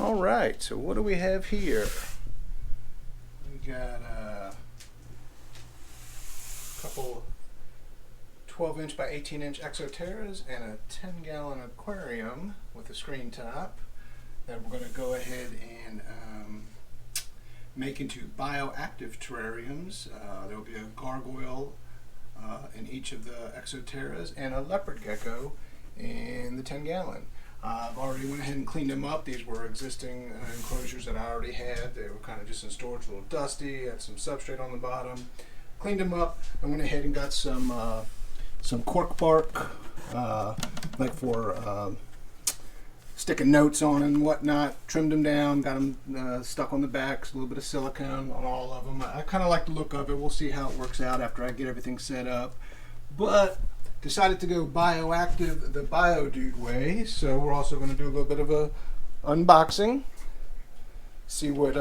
Alright, so what do we have here? We got a couple 12-inch by 18-inch exoterras and a 10-gallon aquarium with a screen top that we're going to go ahead and make into bioactive terrariums. There will be a gargoyle in each of the exoterras and a leopard gecko in the 10-gallon. I've already went ahead and cleaned them up. These were existing enclosures that I already had. They were kind of just in storage, a little dusty, had some substrate on the bottom. Cleaned them up. I went ahead and got some cork bark, like for sticking notes on and whatnot. Trimmed them down, got them stuck on the backs, a little bit of silicone on all of them. I kind of like the look of it. We'll see how it works out after I get everything set up. But decided to go bioactive the BioDude way, so we're also going to do a little bit of a unboxing. See what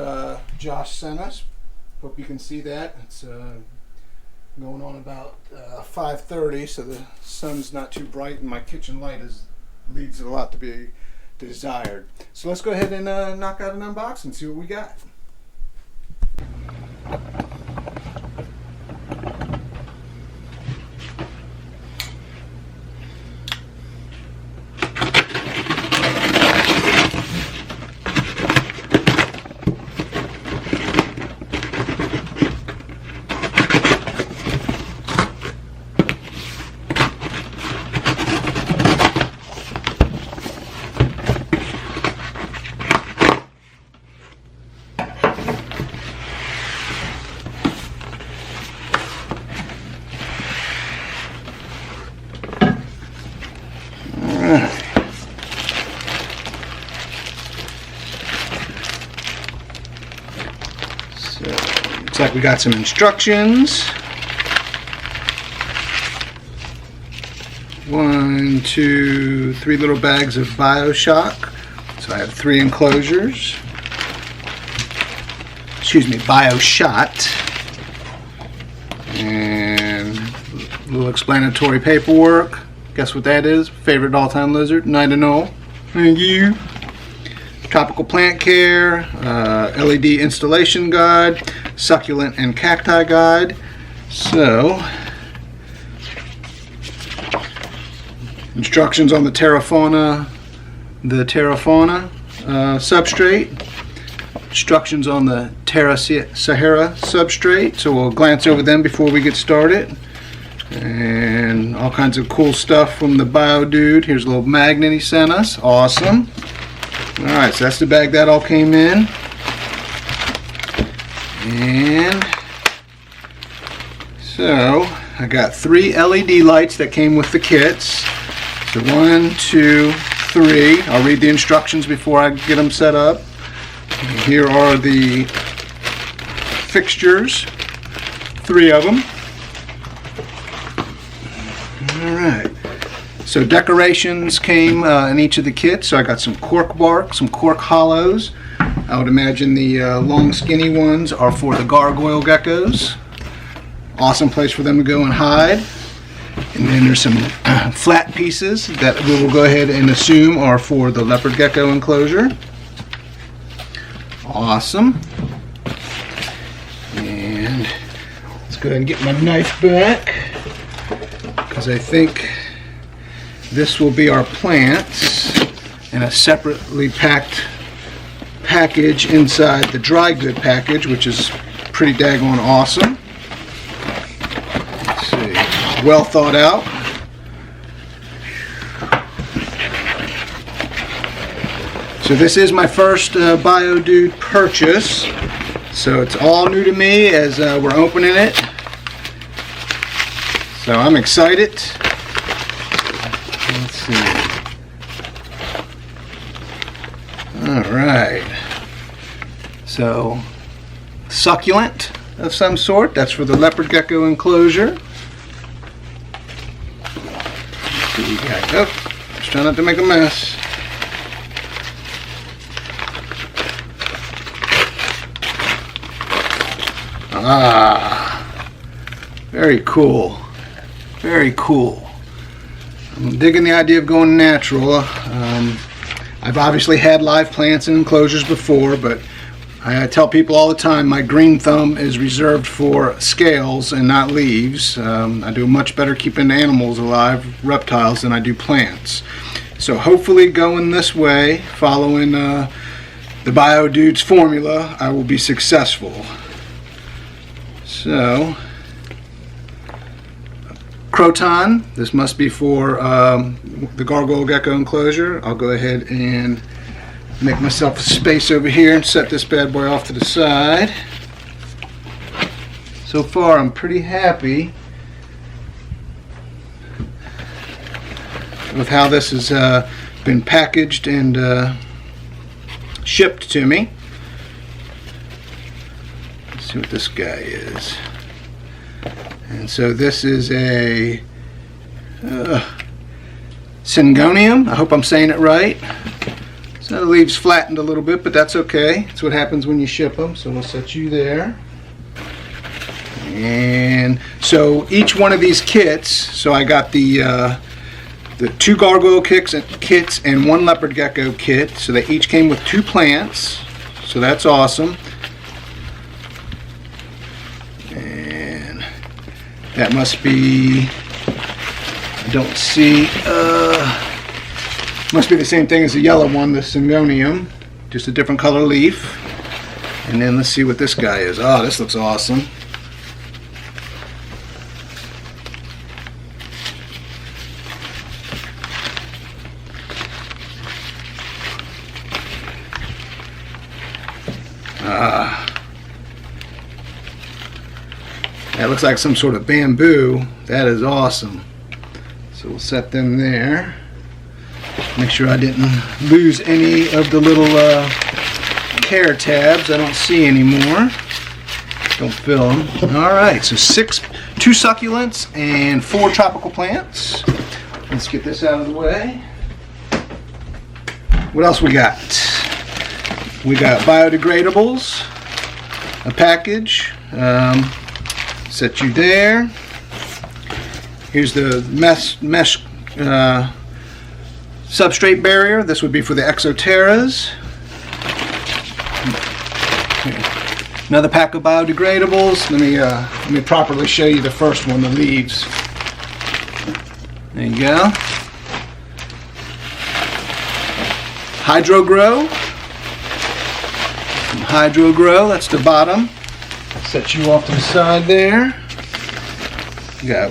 Josh sent us. Hope you can see that. It's going on about 5:30, so the sun's not too bright, and my kitchen light leaves a lot to be desired. So let's go ahead and knock out an unboxing and see what we got. So, looks like we got some instructions. 1, 2, 3 little bags of BioShock. So I have 3 enclosures. Excuse me, BioShot. And a little explanatory paperwork. Guess what that is? Favorite all-time lizard? Night and all. Thank you. Tropical plant care, LED installation guide, succulent and cacti guide. So, instructions on the terrafauna substrate. Instructions on the Terra Sahara substrate. So we'll glance over them before we get started. And all kinds of cool stuff from the BioDude. Here's a little magnet he sent us. Awesome. Alright, so that's the bag that all came in. And so I got 3 LED lights that came with the kits. So 1, 2, 3. I'll read the instructions before I get them set up. And here are the fixtures. 3 of them. Alright, so decorations came in each of the kits. So I got some cork bark, some cork hollows. I would imagine the long skinny ones are for the gargoyle geckos. Awesome place for them to go and hide. And then there's some flat pieces that we will go ahead and assume are for the leopard gecko enclosure. Awesome. And let's go ahead and get my knife back, because I think this will be our plants in a separately packed package inside the dry good package, which is pretty daggone awesome. Let's see, well thought out. So this is my first BioDude purchase, so it's all new to me as we're opening it. So I'm excited. Let's see. Alright. So, succulent of some sort. That's for the leopard gecko enclosure. Let's see what we got. Oh, just trying not to make a mess. Ah, very cool. Very cool. I'm digging the idea of going natural. I I've obviously had live plants in enclosures before, but I tell people all the time my green thumb is reserved for scales and not leaves. I do much better keeping animals alive, reptiles, than I do plants. So hopefully going this way, following the BioDude's formula, I will be successful. So, Croton, this must be for the gargoyle gecko enclosure. I'll go ahead and make myself a space over here and set this bad boy off to the side. So far I'm pretty happy with how this has been packaged and shipped to me. Let's see what this guy is. And so this is a Syngonium. I hope I'm saying it right. So the leaves flattened a little bit, but that's okay. That's what happens when you ship them. So we'll set you there. And so each one of these kits, so I got the 2 gargoyle kits and 1 leopard gecko kit. So they each came with 2 plants. So that's awesome. And that must be, I don't see, must be the same thing as the yellow one, the Syngonium, just a different color leaf. And then let's see what this guy is. Oh, this looks awesome. That looks like some sort of bamboo. That is awesome. So we'll set them there. Make sure I didn't lose any of the little care tabs. I don't see any more. Don't fill them. Alright, so 2 succulents and 4 tropical plants. Let's get this out of the way. What else we got? We got biodegradables, a package. Set you there. Here's the mesh substrate barrier. This would be for the exoterras. Another pack of biodegradables. Let me properly show you the first one, the leaves. There you go. HydroGrow. HydroGrow, that's the bottom. Set you off to the side there. You got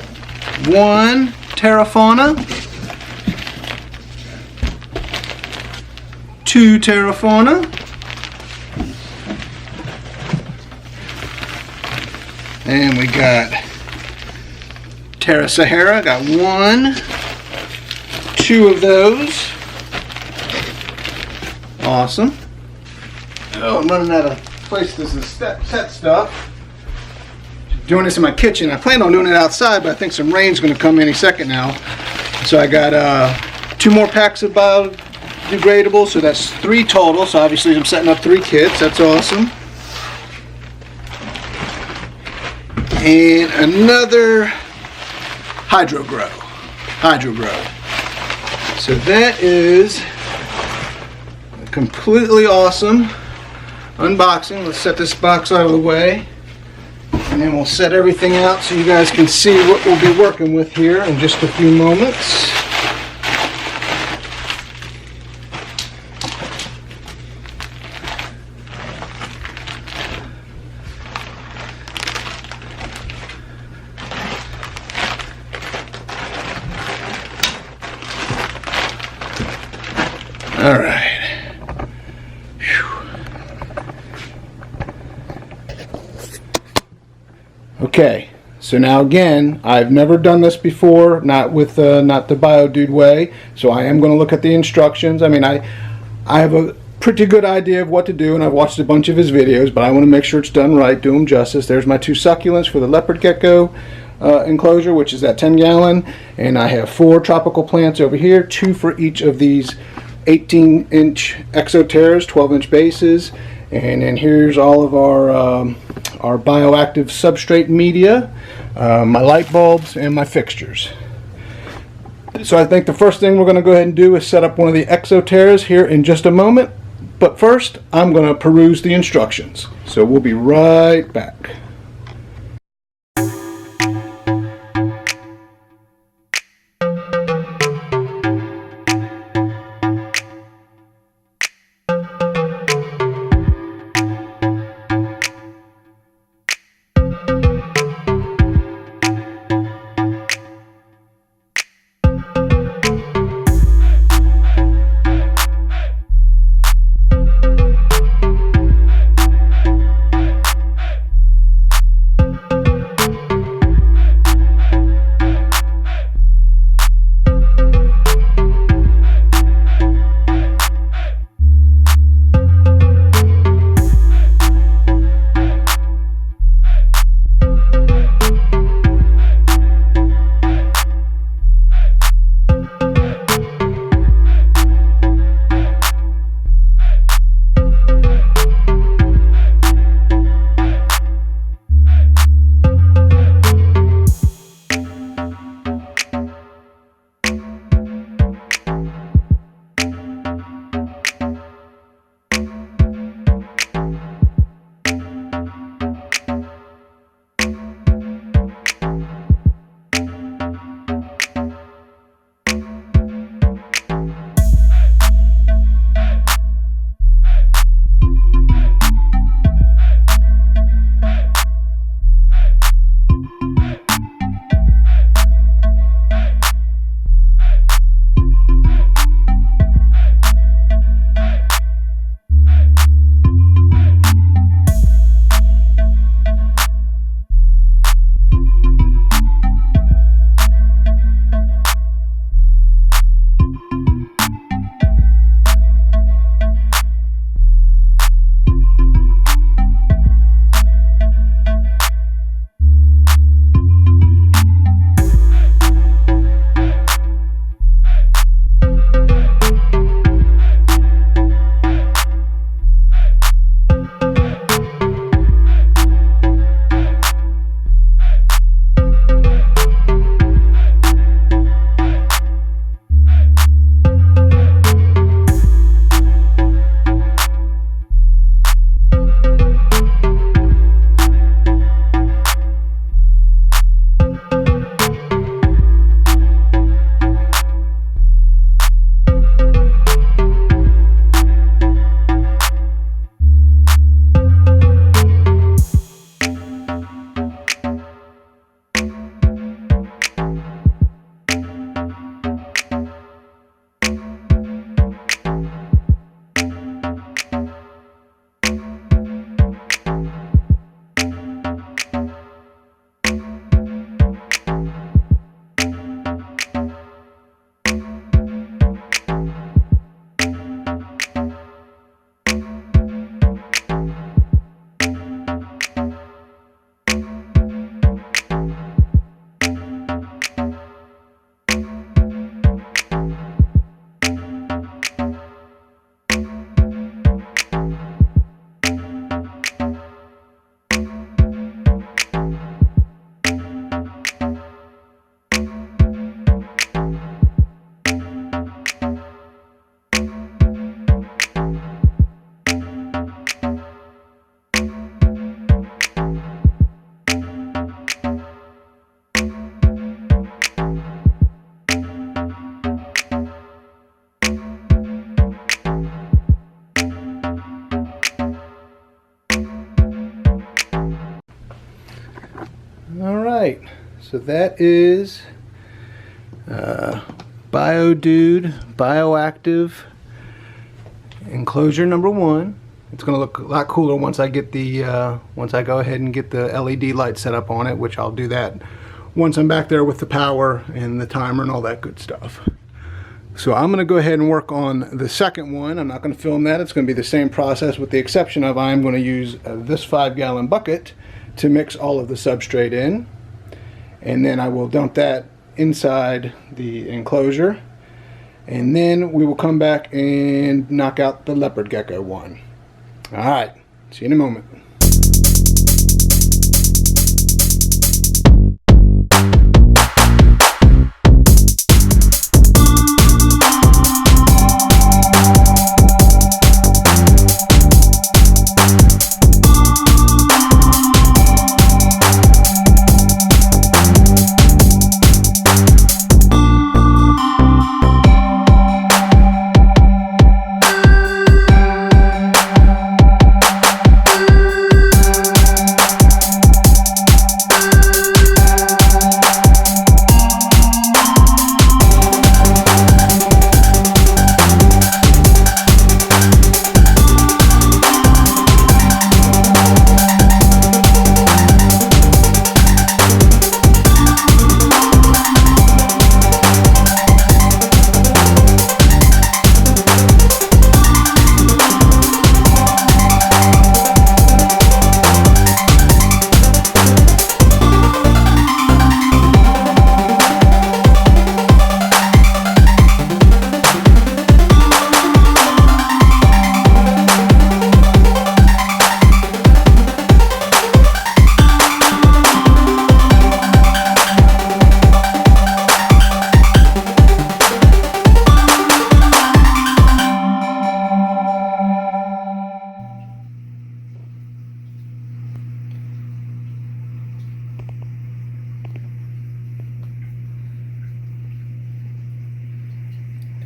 1 Terrafauna, 2 Terrafauna, and we got Terra Sahara. Got 1, 2 of those. Awesome. Oh, I'm running out of places to set stuff. Doing this in my kitchen. I planned on doing it outside, but I think some rain's going to come any second now. So I got 2 more packs of biodegradables, so that's 3 total. So obviously I'm setting up 3 kits. That's awesome. And another HydroGrow. So that is completely awesome unboxing. Let's set this box out of the way, and then we'll set everything out so you guys can see what we'll be working with here in just a few moments. All right. Okay, so now again, I've never done this before, not with not the BioDude way, so I am going to look at the instructions. I mean, I have a pretty good idea of what to do, and I've watched a bunch of his videos, but I want to make sure it's done right, do them justice. There's my 2 succulents for the leopard gecko enclosure, which is that 10-gallon, and I have 4 tropical plants over here, 2 for each of these 18-inch exoterras, 12-inch bases. And then here's all of our bioactive substrate media, my light bulbs, and my fixtures. So I think the first thing we're going to go ahead and do is set up one of the exoterras here in just a moment. But first, I'm going to peruse the instructions. So we'll be right back. Alright, so that is BioDude Bioactive enclosure number 1. It's going to look a lot cooler once I get the once I go ahead and get the LED light set up on it, which I'll do that once I'm back there with the power and the timer and all that good stuff. So I'm going to go ahead and work on the second one. I'm not going to film that. It's going to be the same process with the exception of I'm going to use this 5-gallon bucket to mix all of the substrate in, and then I will dump that inside the enclosure, and then we will come back and knock out the leopard gecko one. Alright, see you in a moment.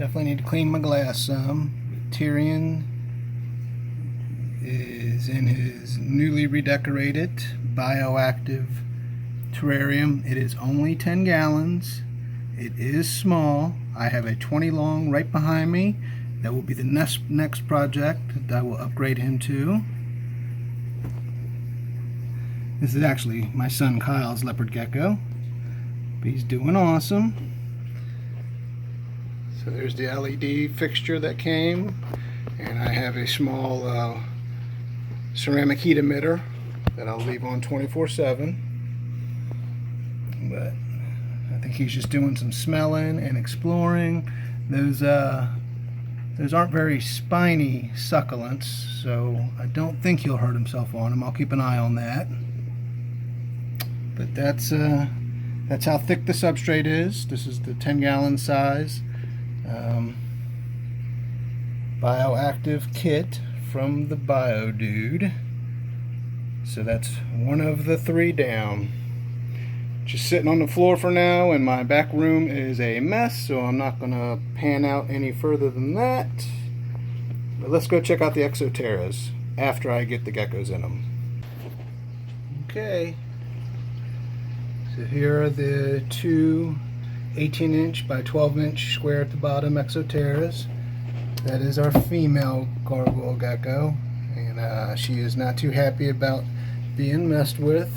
Definitely need to clean my glass some. Tyrion is in his newly redecorated bioactive terrarium. It is only 10 gallons. It is small. I have a 20 long right behind me. That will be the next project that I will upgrade him to. This is actually my son Kyle's leopard gecko. He's doing awesome. So there's the LED fixture that came, and I have a small ceramic heat emitter that I'll leave on 24/7. But I think he's just doing some smelling and exploring. Those aren't very spiny succulents, so I don't think he'll hurt himself on them. I'll keep an eye on that. But that's how thick the substrate is. This is the 10-gallon size bioactive kit from the BioDude. So that's one of the 3 down. Just sitting on the floor for now, and my back room is a mess, so I'm not going to pan out any further than that. But let's go check out the Exoterras after I get the geckos in them. Okay. So here are the 2 18-inch by 12-inch square at the bottom Exoterras. That is our female gargoyle gecko, and she is not too happy about being messed with.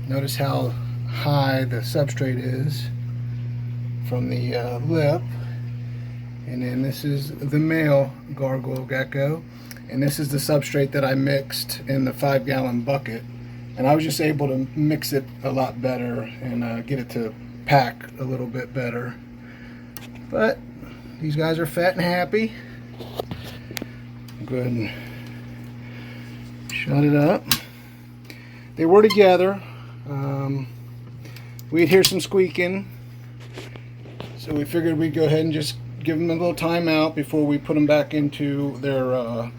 Notice how high the substrate is from the lip. And then this is the male gargoyle gecko, and this is the substrate that I mixed in the 5-gallon bucket. And I was just able to mix it a lot better and get it to pack a little bit better. But these guys are fat and happy. Go ahead and shut it up. They were together. We'd hear some squeaking, so we figured we'd go ahead and just give them a little time out before we put them back into their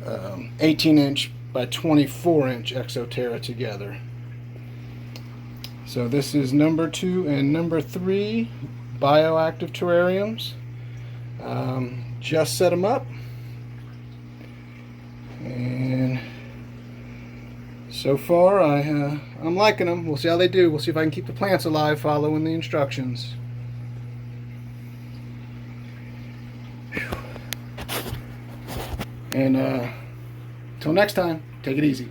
18-inch by 24-inch Exoterra together. So this is number 2 and number 3 bioactive terrariums. Just set them up, and so far I'm liking them. We'll see how they do. We'll see if I can keep the plants alive following the instructions. And until next time, take it easy.